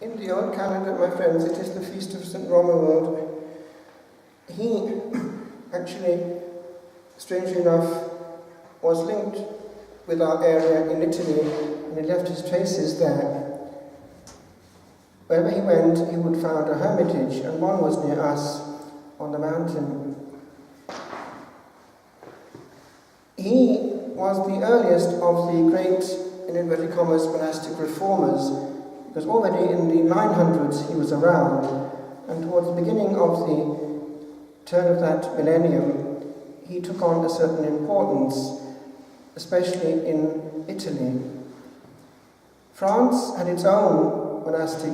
In the old calendar, my friends, it is the feast of St. Romuald. He actually, strangely enough, was linked with our area in Italy, and he left his traces there. Wherever he went, he would found a hermitage, and one was near us on the mountain. He was the earliest of the great, in inverted commas, monastic reformers, because already in the 900s he was around, and towards the beginning of the turn of that millennium, he took on a certain importance, especially in Italy. France had its own monastic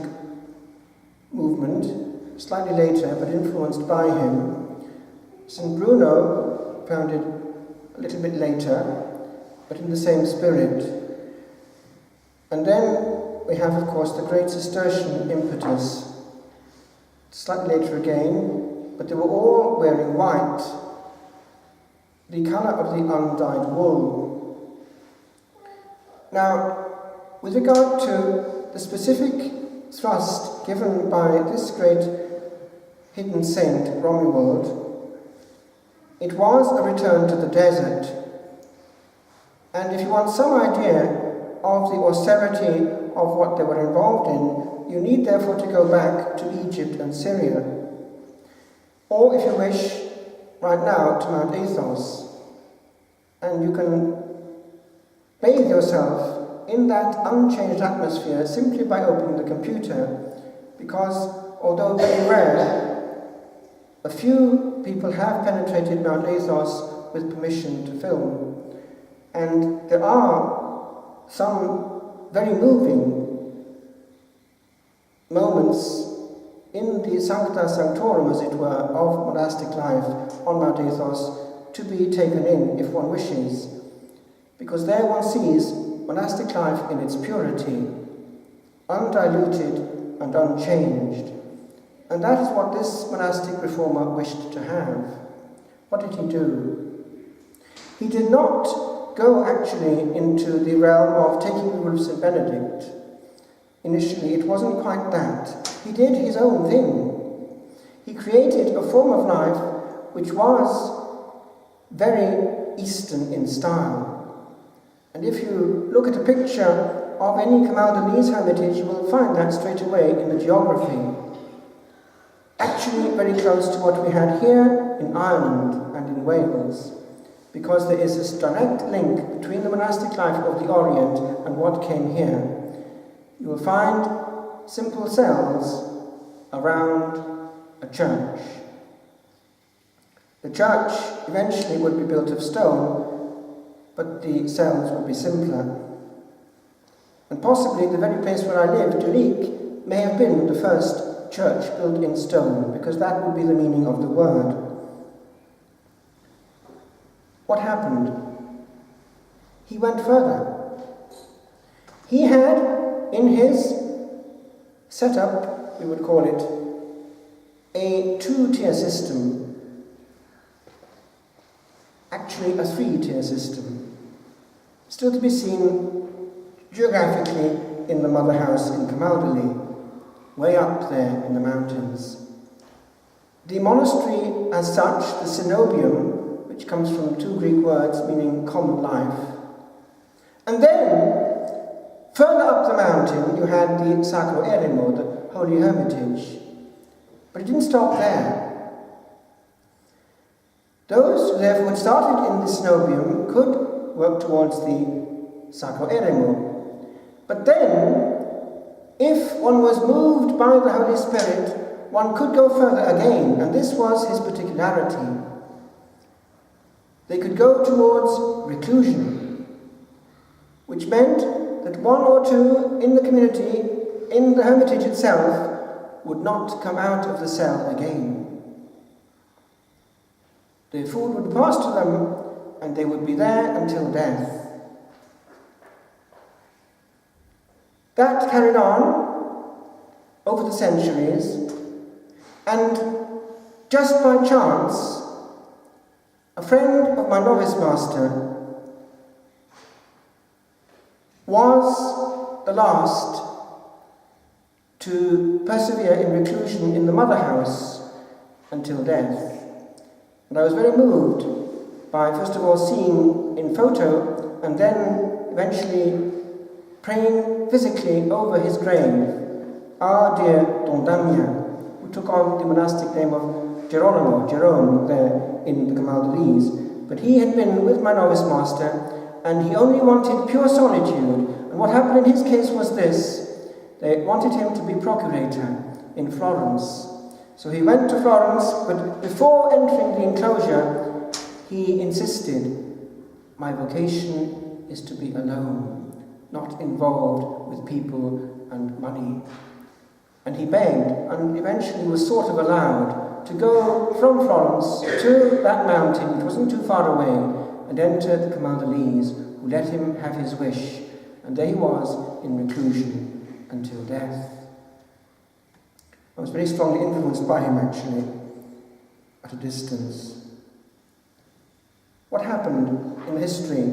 movement, slightly later, but influenced by him. St. Bruno founded a little bit later, but in the same spirit. And then we have, of course, the great Cistercian impetus, slightly later again, but they were all wearing white, the colour of the undyed wool. Now, with regard to the specific thrust given by this great hidden saint, Romuald, it was a return to the desert. And if you want some idea of the austerity of what they were involved in, you need therefore to go back to Egypt and Syria. Or, if you wish, right now to Mount Athos. And you can bathe yourself in that unchanged atmosphere simply by opening the computer, because although very rare, a few people have penetrated Mount Athos with permission to film. And there are some very moving moments in the Sancta Sanctorum, as it were, of monastic life on Mount Athos to be taken in if one wishes, because there one sees monastic life in its purity, undiluted and unchanged. And that is what this monastic reformer wished to have. What did he do? He did not go actually into the realm of taking the rule of St. Benedict. Initially, it wasn't quite that. He did his own thing. He created a form of life which was very Eastern in style. And if you look at a picture of any Camaldolese hermitage, you will find that straight away in the geography. Actually very close to what we had here in Ireland and in Wales, because there is this direct link between the monastic life of the Orient and what came here. You will find simple cells around a church. The church eventually would be built of stone, but the cells would be simpler. And possibly the very place where I live, Dulique, may have been the first church built in stone, because that would be the meaning of the word. What happened? He went further. He had, in his setup, we would call it, a two-tier system. Actually a three-tier system, still to be seen geographically in the mother house in Camaldoli, way up there in the mountains. The monastery as such, the cenobium, which comes from two Greek words meaning common life. And then, further up the mountain, you had the Sacro Eremo, the Holy Hermitage. But it didn't stop there. Those who therefore had started in the cenobium could work towards the Sacro Eremo. But then, if one was moved by the Holy Spirit, one could go further again, and this was his particularity. They could go towards reclusion, which meant that one or two in the community, in the hermitage itself, would not come out of the cell again. The food would pass to them, and they would be there until death. That carried on over the centuries, and just by chance, a friend of my novice master was the last to persevere in reclusion in the mother house until death. And I was very moved by, first of all, seeing in photo and then eventually praying physically over his grave, our dear Don Damian, who took on the monastic name of Jerome, there in the Camaldolese. But he had been with my novice master, and he only wanted pure solitude. And what happened in his case was this: they wanted him to be procurator in Florence. So he went to Florence, but before entering the enclosure, he insisted, my vocation is to be alone, not involved with people and money. And he begged, and eventually was sort of allowed to go from Florence to that mountain, it wasn't too far away, and enter the Camaldolese, who let him have his wish. And there he was in reclusion until death. I was very strongly influenced by him, actually, at a distance. What happened in history?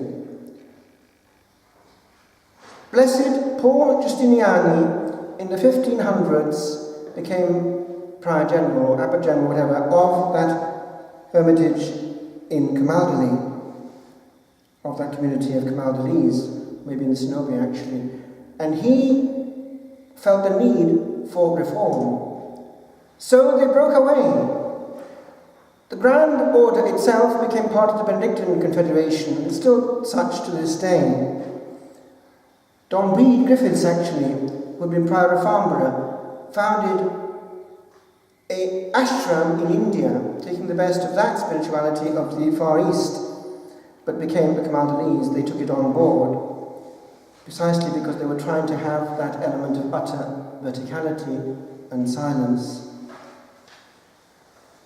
Blessed Paul Giustiniani, in the 1500s, became Prior General, Abbot General, whatever, of that hermitage in Camaldoli, of that community of Camaldolese, maybe in the Cenobia actually. And he felt the need for reform. So they broke away. The Grand Order itself became part of the Benedictine Confederation, and still such to this day. Don Reed Griffiths, actually, who had been Prior of Farnborough, founded an ashram in India, taking the best of that spirituality of the Far East, but became the Camaldolese. They took it on board, precisely because they were trying to have that element of utter verticality and silence.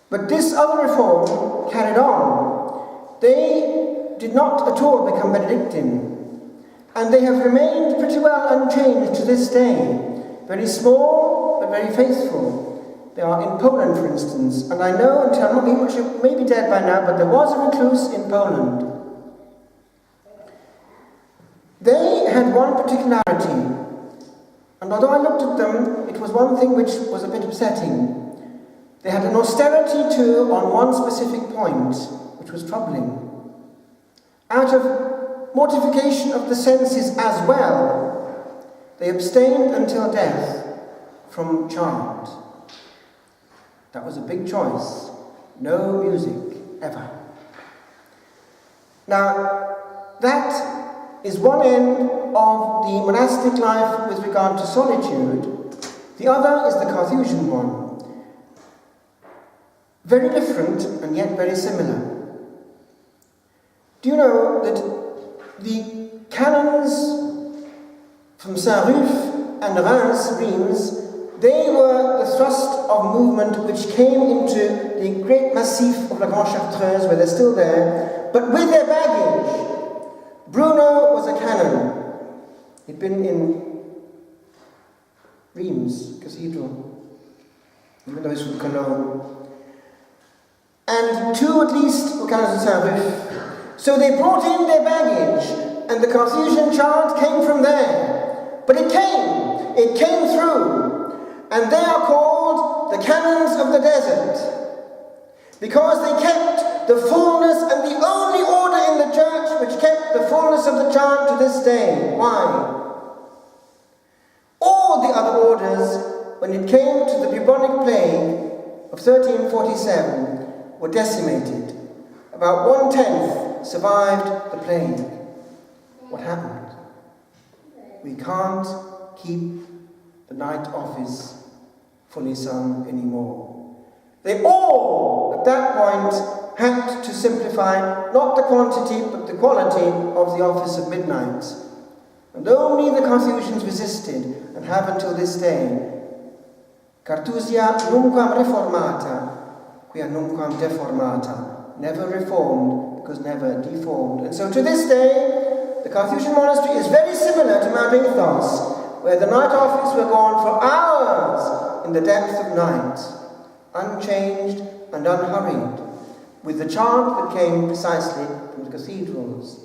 But this other reform carried on. They did not at all become Benedictine, and they have remained pretty well unchanged to this day. Very small, but very faithful. They are in Poland, for instance, and I know, and I'm not sure, maybe dead by now, but there was a recluse in Poland. They had one particularity, and although I looked at them, it was one thing which was a bit upsetting. They had an austerity too on one specific point, which was troubling. Out of mortification of the senses as well, they abstained until death from chant. That was a big choice. No music, ever. Now, that is one end of the monastic life with regard to solitude. The other is the Carthusian one. Very different and yet very similar. Do you know that the canons from Saint-Ruf and Reims, they were the thrust of movement which came into the great massif of la Grande Chartreuse, where they're still there, but with their baggage. Bruno was a canon. He'd been in Reims Cathedral, even though he's from Cologne. And two at least were canons of Saint-Ruf. So they brought in their baggage, and the Carthusian chant came from there. But it came through. And they are called the canons of the desert, because they kept the fullness, and the only order in the church which kept the fullness of the chant to this day. Why? All the other orders, when it came to the bubonic plague of 1347, were decimated. About 1/10 survived the plague. What happened? We can't keep the night office fully sung anymore. They all, at that point, had to simplify not the quantity but the quality of the office of midnight. And only the Carthusians resisted, and have until this day. Cartusia nunquam reformata, quia nunquam deformata. Never reformed, because never deformed. And so to this day, the Carthusian monastery is very similar to Mount Athos, where the night office were gone for hours in the depth of night, unchanged and unhurried, with the chant that came precisely from the cathedrals.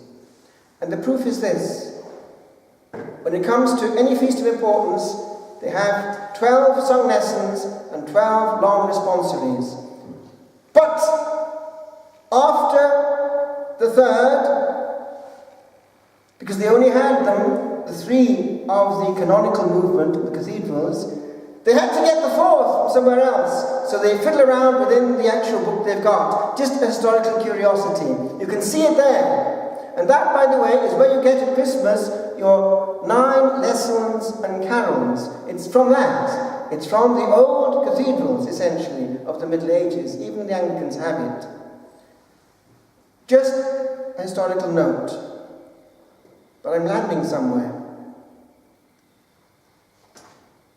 And the proof is this: when it comes to any feast of importance, they have 12 song lessons and 12 long responsories. But after the third, because they only had them, the three of the canonical movement, the cathedrals, they had to get the fourth somewhere else. So they fiddle around within the actual book they've got. Just a historical curiosity. You can see it there. And that, by the way, is where you get at Christmas your 9 lessons and carols. It's from that. It's from the old cathedrals, essentially, of the Middle Ages. Even the Anglicans have it. Just a historical note. But I'm landing somewhere.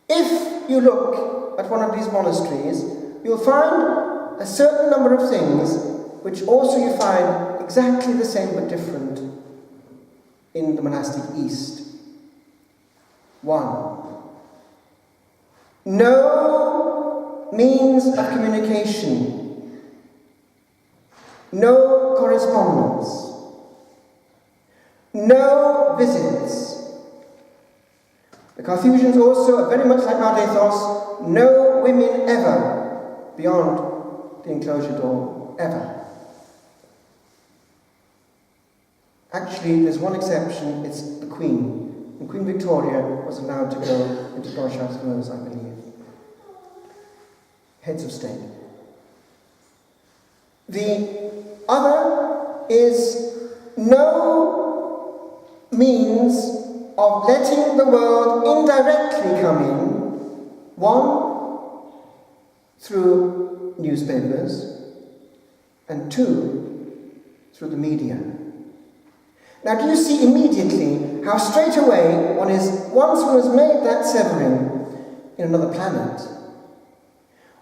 If you look at one of these monasteries, you'll find a certain number of things which also you find exactly the same but different in the monastic East. 1. No means of communication. No correspondence. No visits. The Carthusians also are very much like Mount Athos, no women ever beyond the enclosure door, ever. Actually, there's one exception, it's the Queen. And Queen Victoria was allowed to go into Blanchard's, I believe. Heads of state. The other is no means of letting the world indirectly come in. 1, through newspapers, and 2, through the media. Now, do you see immediately how straight away once one has made that severing in another planet,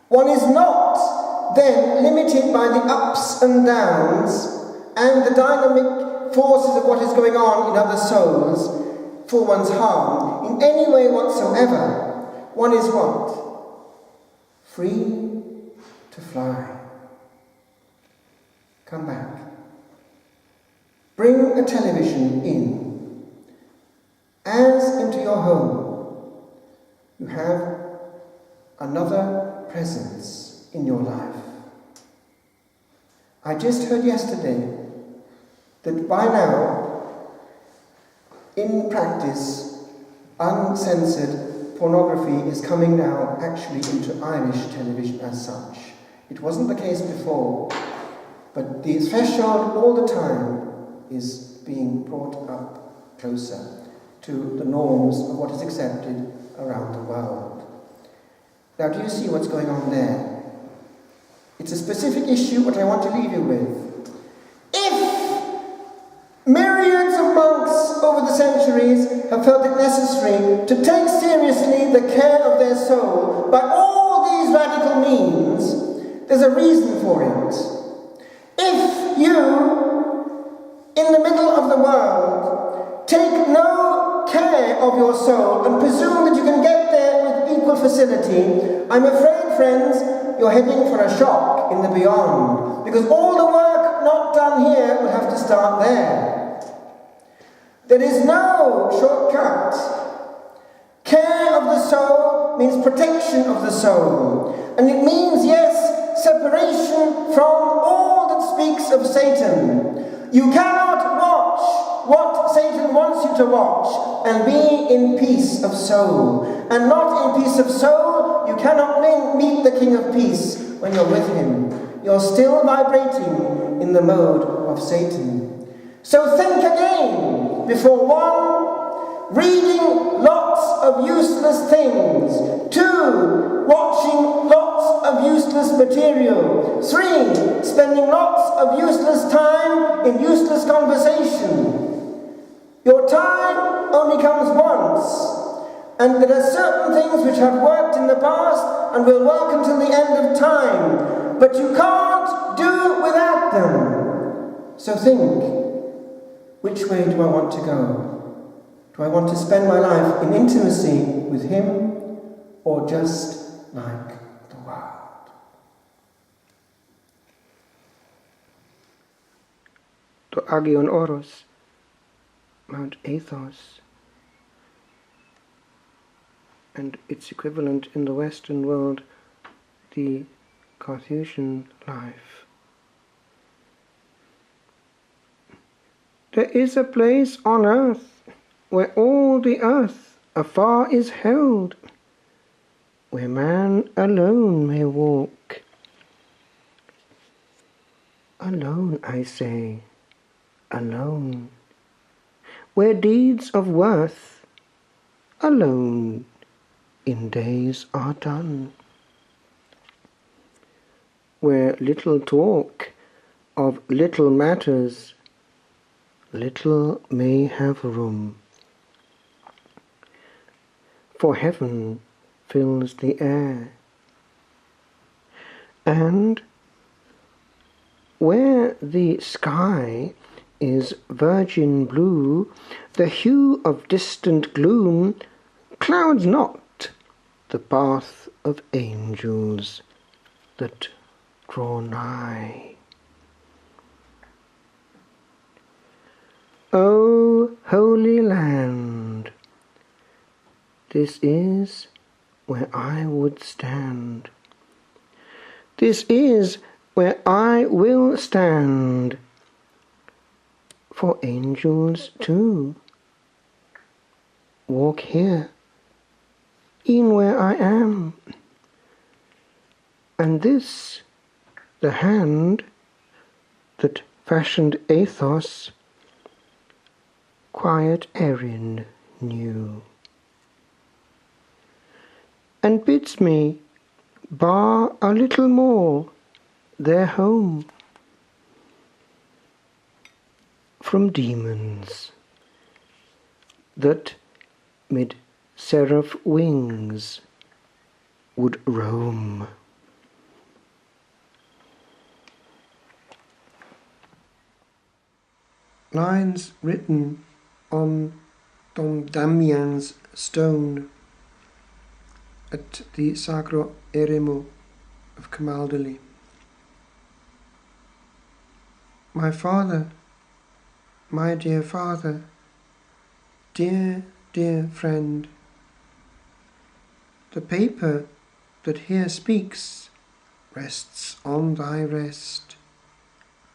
one is not then limited by the ups and downs and the dynamic forces of what is going on in other souls for one's harm in any way whatsoever. One is what? Free to fly. Come back. Bring a television in. As into your home, you have another presence in your life. I just heard yesterday that by now, in practice, uncensored pornography is coming now actually into Irish television as such. It wasn't the case before, but the threshold all the time is being brought up closer to the norms of what is accepted around the world. Now, do you see what's going on there? It's a specific issue, what I want to leave you with. If myriads of monks over the centuries have felt it necessary to take seriously the care of their soul by all these radical means, there's a reason for it. If you, in the middle of the world, take no care of your soul and presume that you can get there with equal facility, I'm afraid, friends, you're heading for a shock in the beyond, because all the work not done here will have to start there. There is no shortcut. Care of the soul means protection of the soul, and it means, yes, separation from all that speaks of Satan. You cannot watch what Satan wants you to watch and be in peace of soul. And not in peace of soul, you cannot meet the King of Peace when you're with him. You're still vibrating in the mode of Satan. So think again before 1, reading lots of useless things. 2, watching lots of useless material. 3, spending lots of useless time in useless conversation. Your time only comes once. And there are certain things which have worked in the past and will work until the end of time. But you can't do without them. So think, which way do I want to go? Do I want to spend my life in intimacy with him, or just like the world? To Agion Oros, Mount Athos. and its equivalent in the Western world, the Carthusian life. There is a place on earth where all the earth afar is held, where man alone may walk. Alone, I say, alone, where deeds of worth alone in days are done, where little talk of little matters little may have room, for heaven fills the air, and where the sky is virgin blue, the hue of distant gloom clouds not the path of angels that draw nigh. O Holy Land, this is where I would stand. This is where I will stand, for angels too walk here, e'en where I am, and this the hand that fashioned Athos quiet Erin knew, and bids me bar a little more their home from demons that mid seraph wings would roam. Lines written on Dom Damian's stone at the Sacro Eremo of Camaldoli. My father, my dear father, dear, dear friend, the paper that here speaks rests on thy rest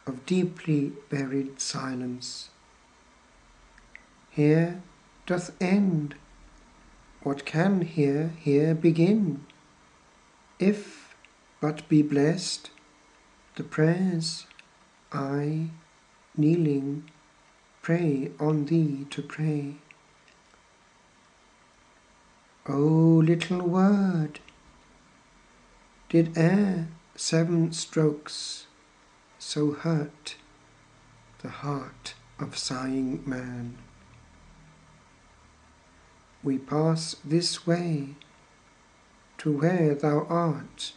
of deeply buried silence. Here doth end what can here begin, if but be blessed the prayers I, kneeling, pray on thee to pray. O little word, did e'er 7 strokes so hurt the heart of sighing man? We pass this way to where thou art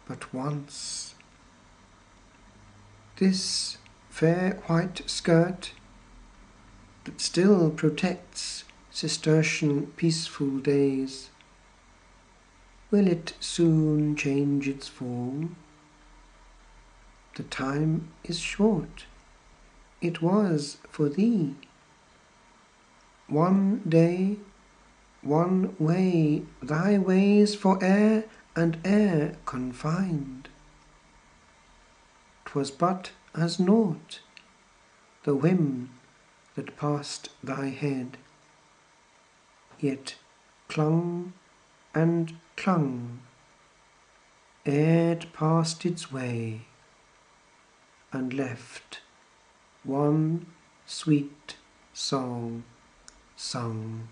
but once. This fair white skirt that still protects Cistercian peaceful days, will it soon change its form? The time is short, it was for thee. One day, one way, thy ways for e'er and e'er confined. 'Twas but as naught, the whim that passed thy head, yet clung and clung ere it passed its way, and left one sweet song sung.